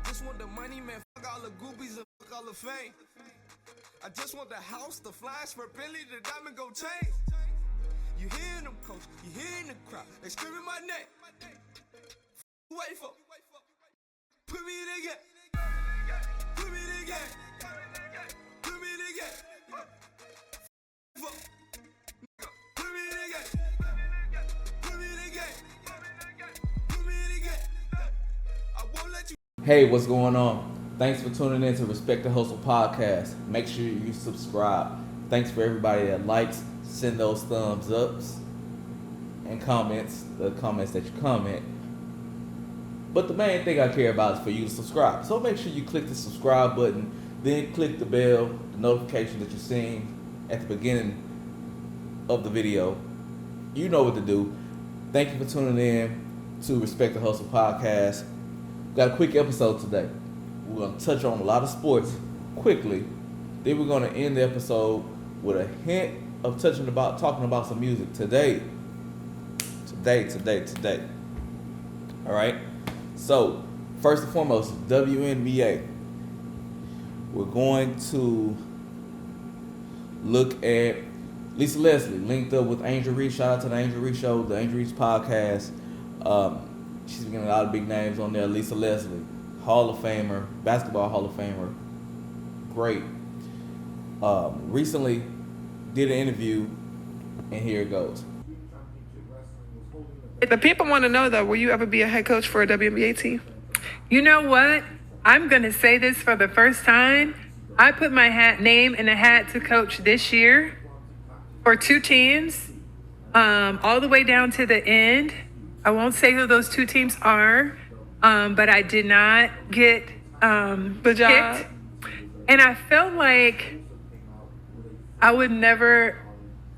just want the money, man. Fuck all the goobies and fuck all the fame. I just want the house, the flash, for Billy, the diamond gold chain. You hearing them, coach? You hearing the crowd? They screaming my name. Wait for. Put me in the game. Put me in the game. Put me in the game. Put me in the game. Put me in the game. Put me in the game. I won't let you. Hey, what's going on? Thanks for tuning in to Respect the Hustle podcast. Make sure you subscribe. Thanks for everybody that likes, send those thumbs ups and comments, the comments that you comment. But the main thing I care about is for you to subscribe. So make sure you click the subscribe button, then click the bell, the notification that you're seeing at the beginning of the video. You know what to do. Thank you for tuning in to Respect the Hustle podcast. Got a quick episode today. We're going to touch on a lot of sports quickly. Then we're going to end the episode with a hint of talking about some music today. All right. So, first and foremost, WNBA. We're going to look at Lisa Leslie linked up with Angel Reese. Shout out to the Angel Reese show, the Angel Reese podcast. She's getting a lot of big names on there. Lisa Leslie, Hall of Famer, basketball Hall of Famer. Great. Recently did an interview, and here it goes. The people want to know, though, will you ever be a head coach for a WNBA team? You know what? I'm going to say this for the first time. I put my name in a hat to coach this year for two teams, all the way down to the end. I won't say who those two teams are, but I did not get The job. picked. And I felt like I would never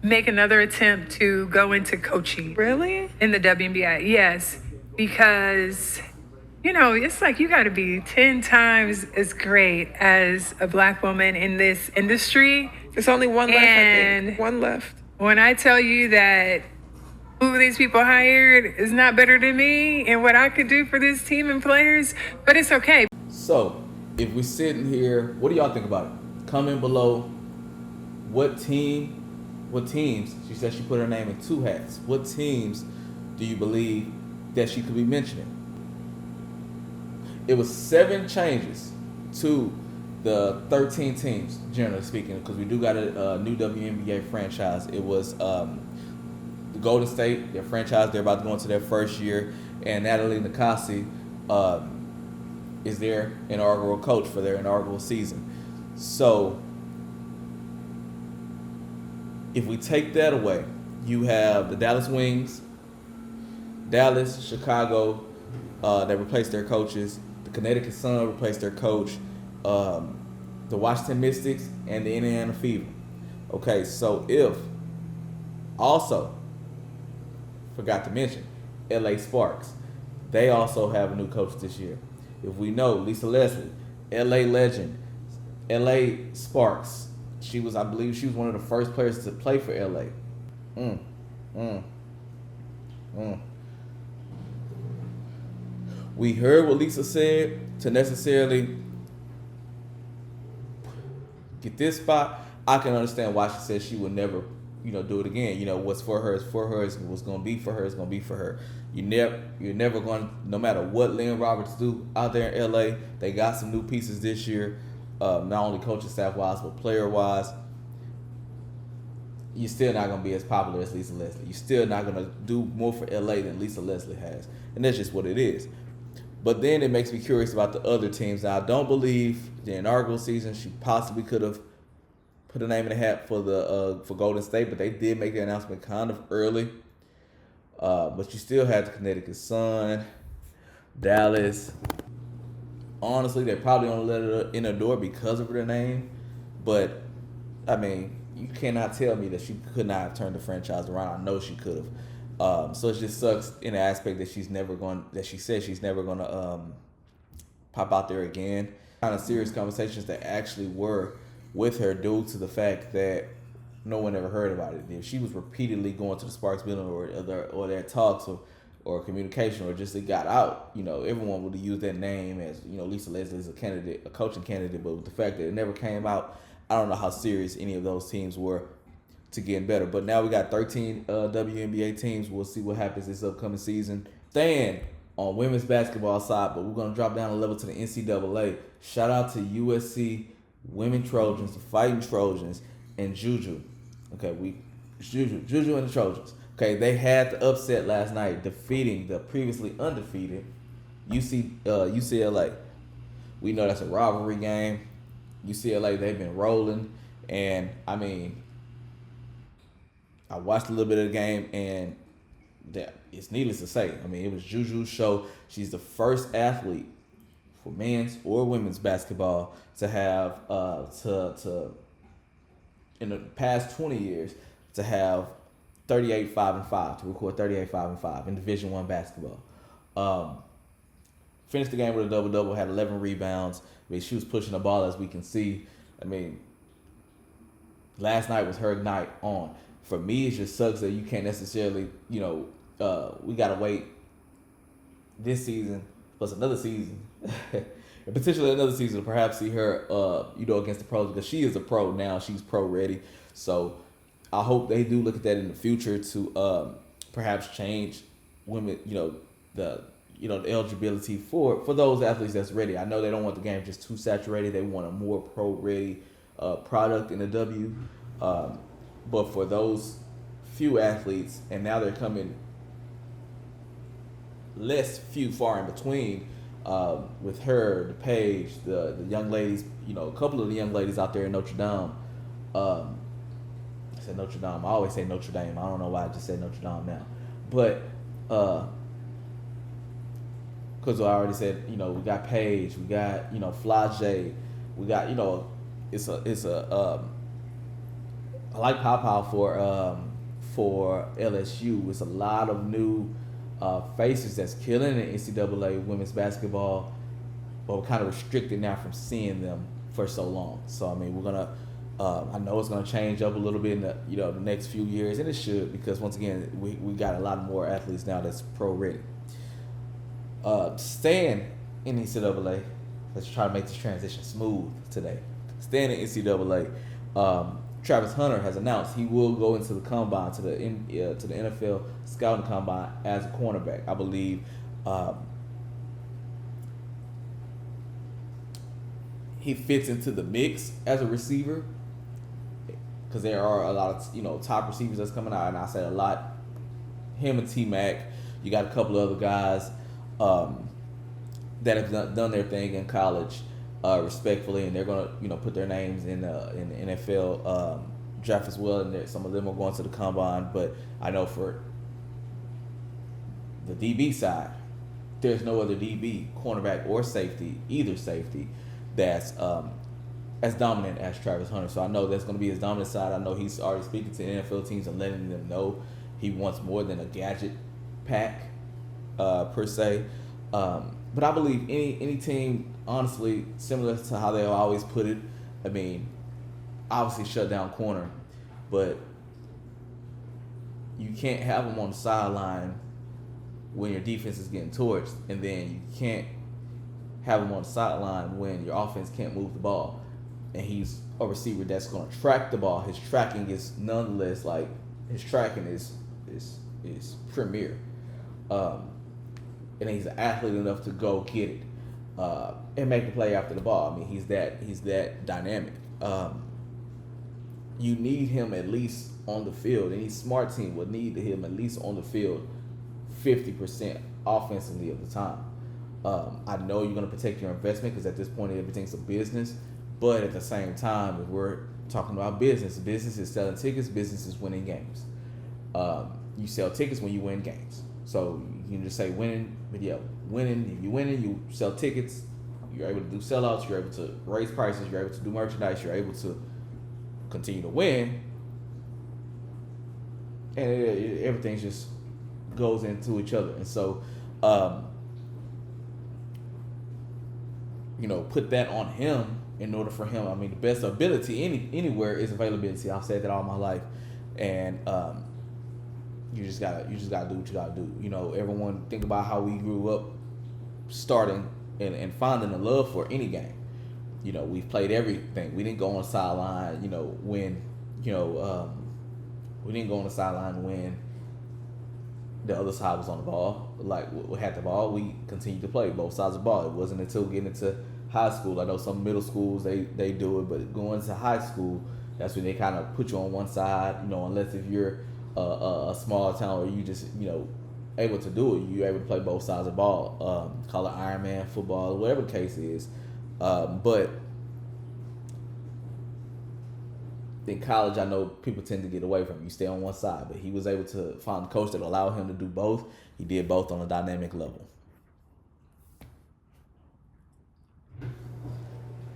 make another attempt to go into coaching. Really? In the WNBA, yes, because, you know, it's like you got to be 10 times as great as a Black woman in this industry. There's only one left, I And- think. One left. When I tell you that who these people hired is not better than me and what I could do for this team and players, but it's okay. So, if we're sitting here, what do y'all think about it? Comment below. What teams? She said she put her name in two hats. What teams do you believe that she could be mentioning? It was 7 changes to the 13 teams, generally speaking, because we do got a new WNBA franchise. It was the Golden State, their franchise. They're about to go into their first year, and Natalie Nakasi is their inaugural coach for their inaugural season. So, if we take that away, you have the Dallas Wings, Dallas, Chicago, that replaced their coaches. The Connecticut Sun replaced their coach. The Washington Mystics and the Indiana Fever. Okay, so also, forgot to mention, LA Sparks. They also have a new coach this year. If we know, Lisa Leslie, LA legend, LA Sparks. I believe she was one of the first players to play for LA. We heard what Lisa said to necessarily get this spot. I can understand why she said she would never, do it again. What's for her is for her. What's going to be for her is going to be for her. You're never going, no matter what Lynn Roberts do out there in LA, they got some new pieces this year. Not only coaching staff-wise, but player-wise, you're still not going to be as popular as Lisa Leslie. You're still not going to do more for LA than Lisa Leslie has. And that's just what it is. But then it makes me curious about the other teams. Now, I don't believe the inaugural season she possibly could have put a name in the hat for for Golden State, but they did make the announcement kind of early. But you still had the Connecticut Sun, Dallas. Honestly, they probably only let her in the door because of her name. But, I mean, you cannot tell me that she could not have turned the franchise around. I know she could have. So it just sucks in the aspect that she said she's never going to pop out there again. Kind of serious conversations that actually were with her due to the fact that no one ever heard about it. If she was repeatedly going to the Sparks building or their talks of or communication, or just it got out, everyone would have used that name as, Lisa Leslie is a coaching candidate. But with the fact that it never came out, I don't know how serious any of those teams were to getting better. But now we got 13 WNBA teams. We'll see what happens this upcoming season. Staying on women's basketball side, but we're going to drop down a level to the NCAA. Shout out to USC Women Trojans, the Fighting Trojans, and Juju. Okay, Juju and the Trojans. Okay, they had the upset last night, defeating the previously undefeated UCLA. We know that's a rivalry game. UCLA, they've been rolling, and I mean, I watched a little bit of the game, and it's needless to say. I mean, it was Juju's show. She's the first athlete for men's or women's basketball to have in the past 20 years to have 38-5-5, to record 38-5-5 in Division I basketball. Finished the game with a double-double, had 11 rebounds. I mean, she was pushing the ball, as we can see. I mean, last night was her night on. For me, it just sucks that you can't necessarily, we got to wait this season plus another season, and potentially another season to perhaps see her, against the pros, because she is a pro now. She's pro ready. So I hope they do look at that in the future to perhaps change women, the eligibility for those athletes that's ready. I know they don't want the game just too saturated. They want a more pro ready product in the W. But for those few athletes, and now they're coming far in between, with her, DePage, the young ladies, a couple of the young ladies out there in Notre Dame. I said Notre Dame. I always say Notre Dame. I don't know why I just said Notre Dame now. But because I already said, we got Paige, we got, Flage, we got, I like Pau for LSU. It's a lot of new faces that's killing in NCAA women's basketball, but we're kind of restricted now from seeing them for so long. So I mean, we're gonna. I know it's gonna change up a little bit in the the next few years, and it should, because once again we got a lot more athletes now that's pro ready. Staying in NCAA, let's try to make this transition smooth today. Staying in NCAA. Travis Hunter has announced he will go into the combine, to the NFL scouting combine as a cornerback. I believe he fits into the mix as a receiver, because there are a lot of top receivers that's coming out, and I say a lot. Him and T-Mac, you got a couple of other guys that have done their thing in college. Respectfully, and they're gonna put their names in the NFL draft as well, and some of them are going to the combine. But I know for the DB side, there's no other DB, cornerback or safety, either safety, that's as dominant as Travis Hunter. So I know that's going to be his dominant side. I know he's already speaking to NFL teams and letting them know he wants more than a gadget pack per se. But I believe any team, honestly, similar to how they always put it, I mean, obviously shut down corner, but you can't have him on the sideline when your defense is getting torched, and then you can't have him on the sideline when your offense can't move the ball. And he's a receiver that's going to track the ball. His tracking is nonetheless, his tracking is premier. And he's an athlete enough to go get it and make the play after the ball. I mean, he's that dynamic. You need him at least on the field. Any smart team would need him at least on the field 50% offensively of the time. I know you're going to protect your investment, because at this point everything's a business. But at the same time, if we're talking about business is selling tickets, business is winning games. You sell tickets when you win games. So you can just say winning, but yeah, winning. If you're winning, you sell tickets. You're able to do sellouts. You're able to raise prices. You're able to do merchandise. You're able to continue to win, and everything just goes into each other. And so, put that on him in order for him. I mean, the best ability anywhere is availability. I've said that all my life, and You just gotta do what you gotta do. You know, everyone think about how we grew up starting and finding a love for any game. You know, we've played everything. We didn't go on the sideline, we didn't go on the sideline when the other side was on the ball. Like, we had the ball, we continued to play both sides of the ball. It wasn't until getting into high school. I know some middle schools, they do it, but going to high school, that's when they kind of put you on one side, unless if you're a small town or you just, able to do it, you're able to play both sides of the ball. Call it Ironman football, whatever the case is. But in college, I know people tend to get away from it. You stay on one side, but he was able to find a coach that allowed him to do both. He did both on a dynamic level.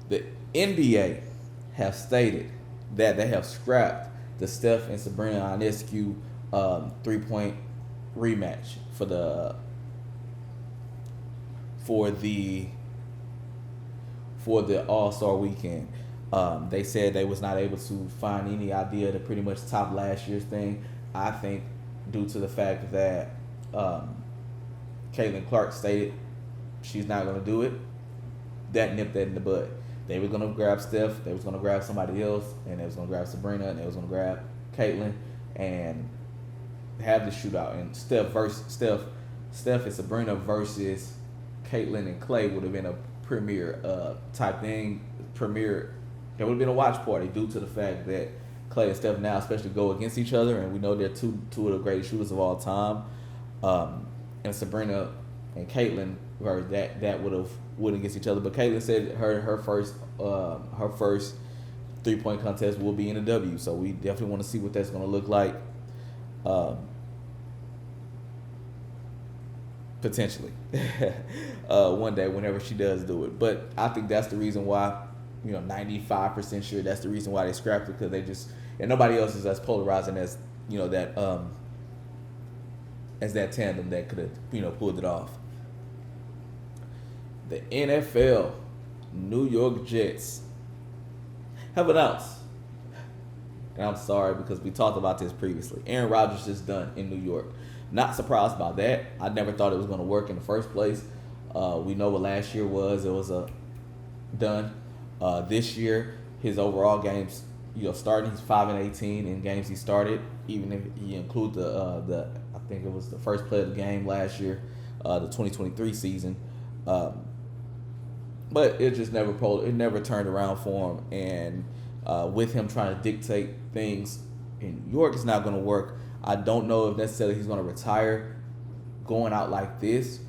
The NBA have stated that they have scrapped the Steph and Sabrina Ionescu 3-point rematch for the All-Star weekend. They said they was not able to find any idea to pretty much top last year's thing. I think due to the fact that Caitlin Clark stated she's not going to do it, that nipped that in the bud. They were going to grab Steph, they was going to grab somebody else, and they was going to grab Sabrina, and they was going to grab Caitlin, and have the shootout. And Steph and Sabrina versus Caitlin and Clay would have been a premier type thing. There would have been a watch party due to the fact that Clay and Steph now especially go against each other, and we know they're two of the greatest shooters of all time. And Sabrina and Caitlin were that would have against each other. But Caitlin said her first 3-point contest will be in a W, so we definitely want to see what that's going to look like. Potentially one day whenever she does do it. But I think that's the reason why, 95% sure that's the reason why they scrapped it, because they just, and nobody else is as polarizing as that tandem that could have pulled it off. The NFL, New York Jets have announced, and I'm sorry because we talked about this previously, Aaron Rodgers is done in New York. Not surprised by that. I never thought it was going to work in the first place. We know what last year was. It was done. This year, his overall games, starting, he's 5-18 in games he started. Even if you include the I think it was the first play of the game last year, the 2023 season. But it just never turned around for him. And with him trying to dictate things in New York, it's not going to work. I don't know if necessarily he's going to retire going out like this,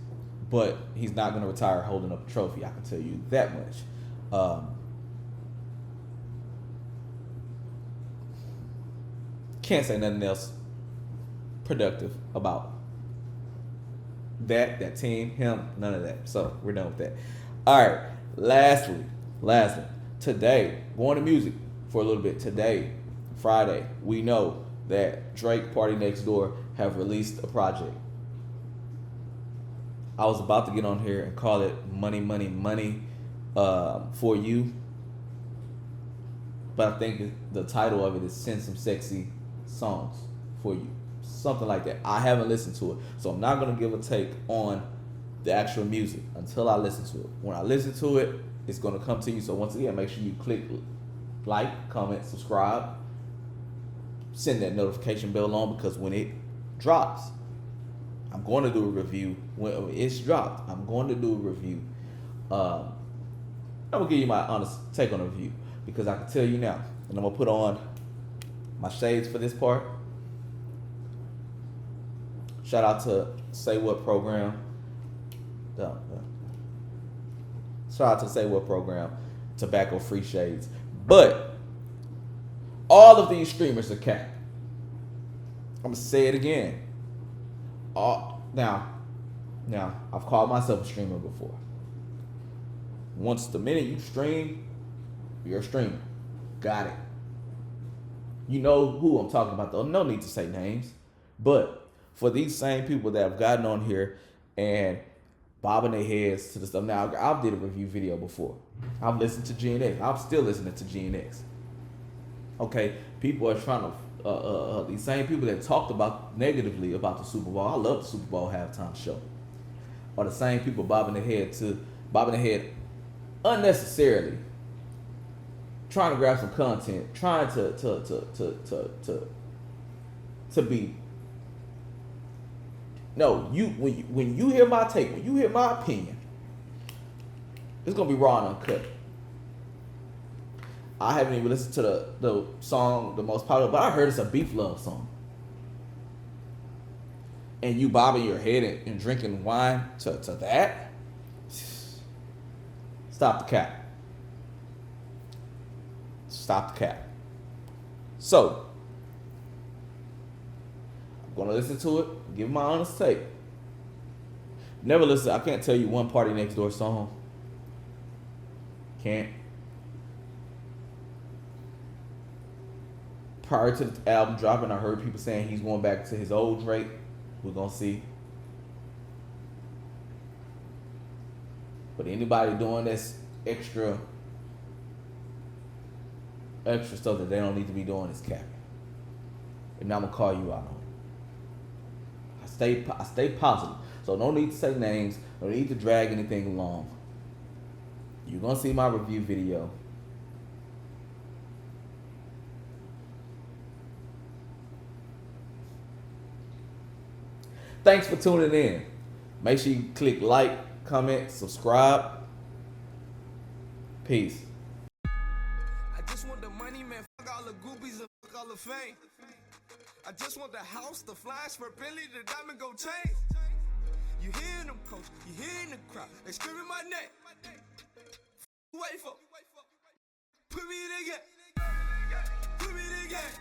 but he's not going to retire holding up a trophy. I can tell you that much. Can't say nothing else productive about that team, him, none of that. So we're done with that. All right. Lastly, today, going to music for a little bit. Today, Friday, we know that Drake, Party Next Door, have released a project. I was about to get on here and call it Money, Money, Money for You. But I think the title of it is Send Some Sexy Songs for You. Something like that. I haven't listened to it. So I'm not going to give a take on the actual music until I listen to it. When I listen to it, it's going to come to you. So once again, make sure you click like, comment, subscribe. Send that notification bell on, because when it drops, I'm going to do a review. When it's dropped, I'm going to do a review. I'm going to give you my honest take on the review, because I can tell you now, and I'm going to put on my shades for this part. Shout out to Say What Program. Shout out to Say What Program, Tobacco Free Shades. But all of these streamers are capped. I'm going to say it again. Now, I've called myself a streamer before. Once the minute you stream, you're a streamer. Got it. You know who I'm talking about, though. No need to say names. But for these same people that have gotten on here and bobbing their heads to the stuff. Now, I did a review video before. I've listened to GNX. I'm still listening to GNX. Okay, people are trying to these same people that talked about negatively about the Super Bowl. I love the Super Bowl halftime show. Are the same people bobbing their head unnecessarily, trying to grab some content, trying to be. No, when you hear my take, when you hear my opinion, it's gonna be raw and uncut. I haven't even listened to the song, the most popular, but I heard it's a Beef Love song. And you bobbing your head and drinking wine to that? Stop the cap. Stop the cap. So, I'm going to listen to it, give my honest take. Never listen, I can't tell you one Party Next Door song. Can't. Prior to the album dropping, I heard people saying he's going back to his old Drake. We're going to see. But anybody doing this extra stuff that they don't need to be doing is capping. And I'm going to call you out on it. I stay positive. So no need to say names. No need to drag anything along. You're going to see my review video. Thanks for tuning in. Make sure you click like, comment, subscribe. Peace. I just want the money, man. Fuck all the groupies and fuck all the fame. I just want the house, the flash, for Bentley, the diamond gold chain. You hearing them, coach? You hearing the crowd? They screaming my name. Wait for. Put me in again. Put me in again.